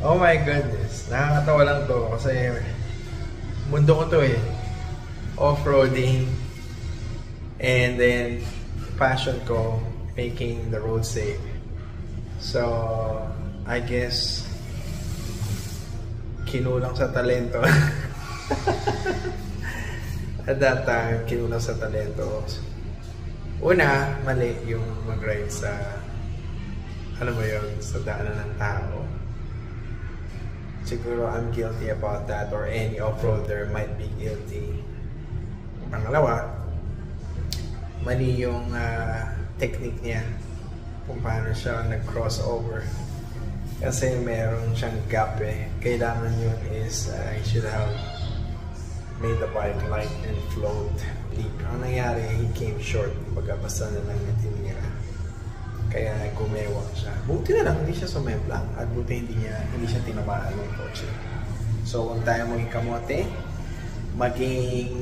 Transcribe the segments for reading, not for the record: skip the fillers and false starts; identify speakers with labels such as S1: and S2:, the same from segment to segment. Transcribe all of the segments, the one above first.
S1: Oh my goodness. Nakakatawa lang to kasi mundo ko to eh. Off-roading. And then, passion ko, making the road safe. So, I guess, kinulang sa talento. At that time, kinulang sa talento. Una, mali yung mag-ride sa, ano mo yun, sa daanan ng tao. Siguro I'm guilty about that, or any off-roader might be guilty. Pangalawa, mali yung technique niya kung paano siya nag-crossover. Kasi meron siyang gap eh. Kailangan yun is he should have made the bike light and float deep. Ang nangyari, he came short. Kumbaga basta na lang niya tinira. Kaya gumewang siya. Buti na lang, hindi siya sumemplang. At buti hindi siya tinamaan ng kotse. So, huwag tayo maging kamote. Maging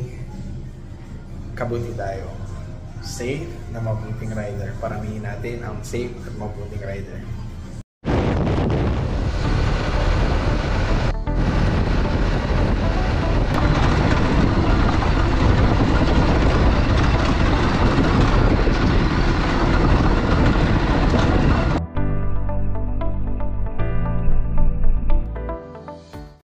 S1: kabuti tayo. Safe na mabuting rider. Paramihin natin ang safe at mabuting rider.